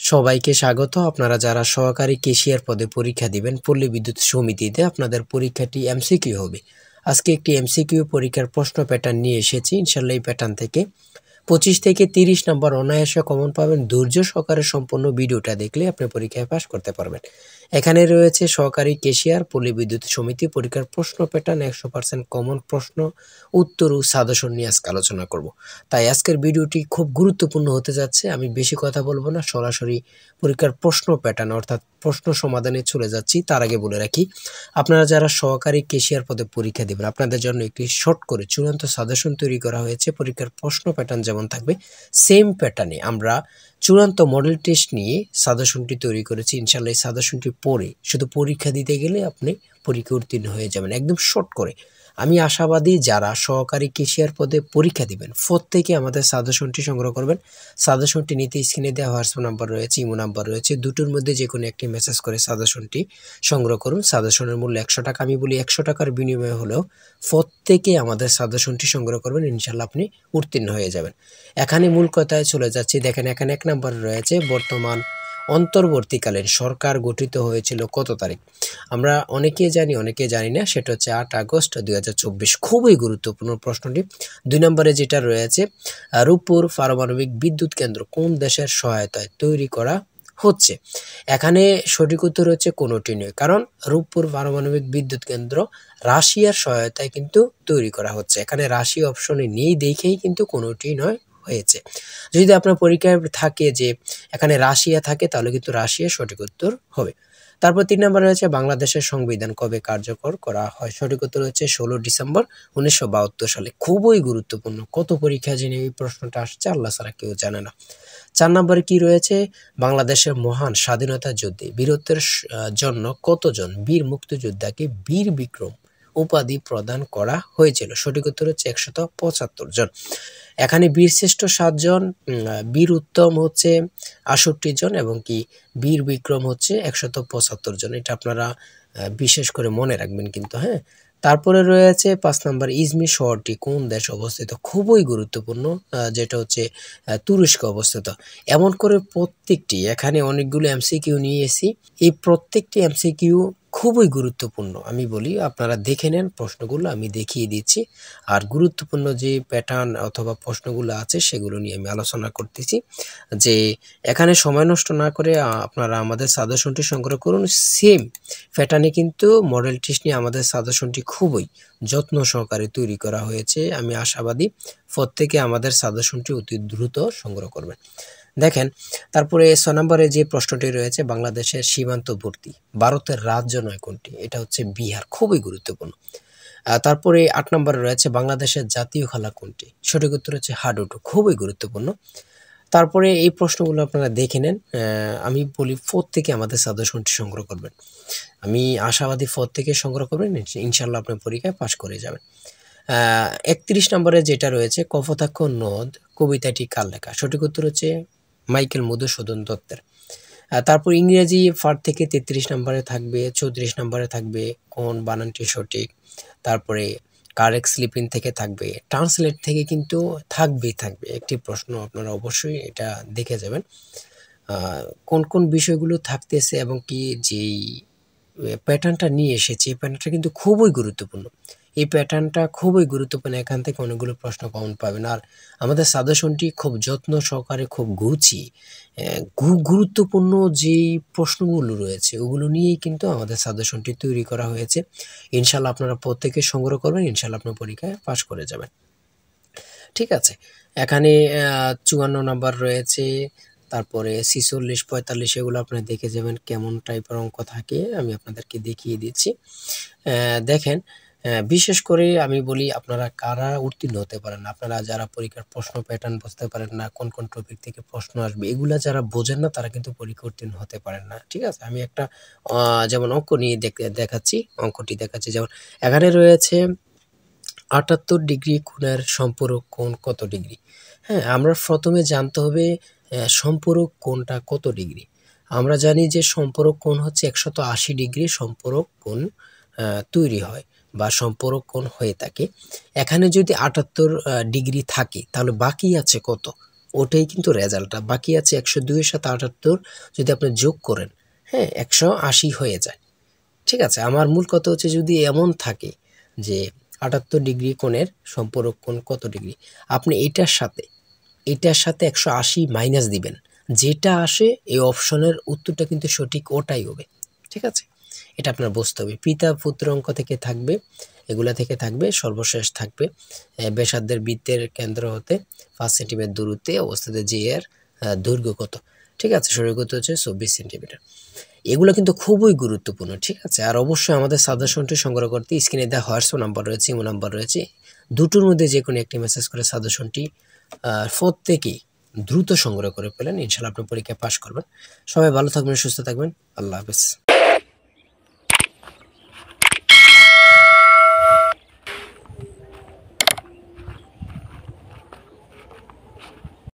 সবাইকে স্বাগত। আপনারা যারা সহকারী ক্যাশিয়ার পদে পরীক্ষা দিবেন পল্লী বিদ্যুৎ সমিতিতে, আপনাদের পরীক্ষাটি এমসিকিউ হবে। আজকে একটি এমসিকিউ পরীক্ষার প্রশ্ন প্যাটার্ন নিয়ে এসেছি। ইনশাল্লাহ এই প্যাটার্ন থেকে 25 থেকে 30 নম্বর অনায়াসে কমন পাবেন। ধৈর্য সহকারে সম্পূর্ণ ভিডিওটা দেখলে আপনি পরীক্ষায় পাস করতে পারবেন। এখানে রয়েছে সহকারী ক্যাশিয়ার পল্লী বিদ্যুৎ সমিতি পরীক্ষার প্রশ্ন প্যাটার্ন, 100% কমন প্রশ্ন, উত্তর ও সাজেশন নিয়ে আজকে আলোচনা করব। তাই আজকের ভিডিওটি খুব গুরুত্বপূর্ণ হতে যাচ্ছে। আমি বেশি কথা বলবো না, সরাসরি পরীক্ষার প্রশ্ন প্যাটার্ন অর্থাৎ প্রশ্ন সমাধানে চলে যাচ্ছি। তার আগে বলে রাখি, আপনারা যারা সহকারী ক্যাশিয়ার পদে পরীক্ষা দেবেন আপনাদের জন্য একটি শর্ট করে চূড়ান্ত সাজেশন তৈরি করা হয়েছে। পরীক্ষার প্রশ্ন প্যাটার্ন যেমন থাকবে সেম প্যাটার্নে আমরা চূড়ান্ত মডেল টেস্ট নিয়ে সাজেশনটি তৈরি করেছি। ইনশাআল্লাহ এই সাজেশনটি পড়ে শুধু পরীক্ষা দিতে গেলে আপনি পরীক্ষা উত্তীর্ণ হয়ে যাবেন একদম শর্ট করে। আমি আশাবাদী যারা সহকারী ক্যাশিয়ার পদে পরীক্ষা দিবেন প্রত্যেকে আমাদের সাজেশনটি সংগ্রহ করবেন। সাজেশনটি নিতে স্ক্রিনে দেওয়া হোয়াটসঅ্যাপ নাম্বার রয়েছে, ইমো নাম্বার রয়েছে, দুটোর মধ্যে যে কোনো একটি মেসেজ করে সাজেশনটি সংগ্রহ করুন। সাজেশনের মূল্য 100 টাকা। আমি বলি 100 টাকার বিনিময়ে হলেও প্রত্যেকে আমাদের সাজেশনটি সংগ্রহ করবেন, ইনশাল্লাহ আপনি উত্তীর্ণ হয়ে যাবেন। এখানে মূল কথায় চলে যাচ্ছি। দেখেন এখানে 1 নম্বরে রয়েছে বর্তমান অন্তর্বর্তীকালীন সরকার গঠিত হয়েছিল কত তারিখ। আমরা অনেকে জানি অনেকে জানি না, সেটা হচ্ছে 8 আগস্ট 2024। খুবই গুরুত্বপূর্ণ প্রশ্নটি। 2 নম্বরে যেটা রয়েছে, রূপপুর পারমাণবিক বিদ্যুৎ কেন্দ্র কোন দেশের সহায়তায় তৈরি করা হচ্ছে। এখানে সঠিক উত্তর হচ্ছে কোনোটি নয়, কারণ রূপপুর পারমাণবিক বিদ্যুৎ কেন্দ্র রাশিয়ার সহায়তায় কিন্তু তৈরি করা হচ্ছে। এখানে রাশিয়া অপশনে নেই দেখেই কিন্তু কোনোটি নয় হয়েছে। যদি আপনার পরীক্ষায় থাকে যে এখানে রাশিয়া থাকে তাহলে কিন্তু রাশিয়া সঠিক উত্তর হবে। তারপর 3 নম্বরে রয়েছে বাংলাদেশের সংবিধান কবে কার্যকর করা হয়। সঠিক উত্তর হচ্ছে 16 ডিসেম্বর 1972 সালে। খুবই গুরুত্বপূর্ণ, কত পরীক্ষা জেনে এই প্রশ্নটা আসছে আল্লাহ ছাড়া কেউ জানে না। 4 নম্বরে কি রয়েছে, বাংলাদেশের মহান স্বাধীনতা যুদ্ধে বীরত্বের জন্য কতজন বীর মুক্তিযোদ্ধাকে বীর বিক্রম উপাধি প্রদান করা হয়েছিল। সঠিক উত্তর হচ্ছে 175 জন। এখানে বীরশ্রেষ্ঠ 7 জন, বীর উত্তম হচ্ছে 68 জন এবং কি বীর বিক্রম হচ্ছে 175 জন। এটা আপনারা বিশেষ করে মনে রাখবেন কিন্তু, হ্যাঁ। তারপরে রয়েছে 5 নম্বর, ইজমির শহরটি কোন দেশে অবস্থিত। খুবই গুরুত্বপূর্ণ, যেটা হচ্ছে তুরস্কে অবস্থিত। এমন করে প্রত্যেকটি, এখানে অনেকগুলো এমসিকিউ নিয়েছি, এই প্রত্যেকটি এমসিকিউ খুবই গুরুত্বপূর্ণ। আমি বলি আপনারা দেখে নেন প্রশ্নগুলো, আমি দেখিয়ে দিচ্ছি। আর গুরুত্বপূর্ণ যে প্যাটার্ন অথবা প্রশ্নগুলো আছে সেগুলো নিয়ে আমি আলোচনা করতেছি। যে এখানে সময় নষ্ট না করে আপনারা আমাদের সাজেশনটি সংগ্রহ করুন। সেম প্যাটার্নে কিন্তু মডেল টেস্ট নিয়ে আমাদের সাজেশনটি খুবই যত্ন সহকারে তৈরি করা হয়েছে। আমি আশাবাদী প্রত্যেকে আমাদের সাজেশনটি অতি দ্রুত সংগ্রহ করবেন। দেখেন তারপরে 6 নম্বরে যে প্রশ্নটি রয়েছে, বাংলাদেশের সীমান্তবর্তী ভারতের রাজ্য নয় কোনটি। এটা হচ্ছে বিহার। খুবই গুরুত্বপূর্ণ। তারপরে 8 নম্বরে রয়েছে বাংলাদেশের জাতীয় খেলা কোনটি। সঠিক উত্তর হচ্ছে হাডুডু। খুবই গুরুত্বপূর্ণ। তারপরে এই প্রশ্নগুলো আপনারা দেখে নেন। আমি বলি প্রত্যেকে আমাদের সাজেশনটি সংগ্রহ করবেন। আমি আশাবাদী প্রত্যেকে সংগ্রহ করবেন, ইনশাল্লাহ আপনি পরীক্ষায় পাশ করে যাবেন। 31 নম্বরে যেটা রয়েছে, কপোতাক্ষ নদ কবিতাটি কার লেখা। সঠিক উত্তর হচ্ছে মাইকেল মধুসূদন দত্তের। তারপর ইংরেজি পার্ট থেকে 33 নম্বরে থাকবে, 34 নম্বরে থাকবে কোন বানানটি সঠিক। তারপরে কারেক্ট স্লিপিং থেকে থাকবে, ট্রান্সলেট থেকে কিন্তু থাকবে একটি প্রশ্ন, আপনারা অবশ্যই এটা দেখে যাবেন কোন কোন বিষয়গুলো থাকতেছে এবং কি যেই প্যাটার্নটা নিয়ে এসেছে এই প্যাটার্নটা কিন্তু খুবই গুরুত্বপূর্ণ। এই প্যাটার্নটা খুবই গুরুত্বপূর্ণ, এখান থেকে অনেকগুলো প্রশ্ন কমন পাবেন। আর আমাদের সাজেশনটি খুব যত্ন সহকারে, খুব গুছিয়ে গুরুত্বপূর্ণ যেই প্রশ্নগুলো রয়েছে ওগুলো নিয়েই কিন্তু আমাদের সাজেশনটি তৈরি করা হয়েছে। ইনশাল্লাহ আপনারা প্রত্যেকে সংগ্রহ করবেন, ইনশাল্লাহ আপনার পরীক্ষায় পাশ করে যাবেন। ঠিক আছে, এখানে 54 নাম্বার রয়েছে, তারপরে 46, 45 এগুলো আপনারা দেখে যাবেন কেমন টাইপের অঙ্ক থাকে, আমি আপনাদেরকে দেখিয়ে দিচ্ছি। দেখেন বিশেষ করে আমি বলি আপনারা কারা উত্তীর্ণ হতে পারেন, আপনারা যারা পরীক্ষার প্রশ্ন প্যাটার্ন বুঝতে পারেন না, কোন কোন টপিক থেকে প্রশ্ন আসবে এগুলা যারা বোঝেন না তারা কিন্তু পরীক্ষা উত্তীর্ণ হতে পারেন না। ঠিক আছে, আমি একটা যেমন অঙ্ক নিয়ে দেখাচ্ছি, অঙ্কটি দেখাচ্ছি। যেমন এখানে রয়েছে 78 ডিগ্রি কোণের সম্পূরক কোণ কত ডিগ্রি। হ্যাঁ, আমরা প্রথমে জানতে হবে সম্পূরক কোণটা কত ডিগ্রি। আমরা জানি যে সম্পূরক কোণ হচ্ছে 180 ডিগ্রি সম্পূরক কোণ তৈরি হয় বা সম্পূরক কোণ হয়ে থাকে। এখানে যদি 78 ডিগ্রি থাকে তাহলে বাকি আছে কত, ওটাই কিন্তু রেজাল্টটা। বাকি আছে 102 এর সাথে 78 যদি আপনি যোগ করেন, হ্যাঁ 180 হয়ে যায়। ঠিক আছে, আমার মূল কথা হচ্ছে যদি এমন থাকে যে 78 ডিগ্রি কোণের সম্পূরক কোণ কত ডিগ্রি, আপনি এটার সাথে 180 মাইনাস দিবেন, যেটা আসে এই অপশনের উত্তরটা কিন্তু সঠিক ওটাই হবে। ঠিক আছে, এটা আপনার বুঝতে হবে। পিতা পুত্র অঙ্ক থেকে থাকবে, এগুলা থেকে থাকবে, সর্বশেষ থাকবে ব্যাসার্ধের বৃত্তের কেন্দ্র হতে 5 সেন্টিমিটার দূরত্বে অবস্থিত যে এর দৈর্ঘ্য কত। ঠিক আছে, সৈকত হচ্ছে 24 সেন্টিমিটার। এগুলো কিন্তু খুবই গুরুত্বপূর্ণ। ঠিক আছে, আর অবশ্যই আমাদের সাজেশনটি সংগ্রহ করতে স্ক্রিনে দেওয়া হোয়াটসঅ্যাপ নাম্বার রয়েছে, ইমো নাম্বার রয়েছে, দুটোর মধ্যে যে কোনো একটি মেসেজ করে সাজেশনটি প্রত্যেকেই দ্রুত সংগ্রহ করে ফেলেন। ইনশাল্লাহ আপনি পরীক্ষায় পাশ করবেন। সবাই ভালো থাকবেন, সুস্থ থাকবেন। আল্লাহ হাফেজ।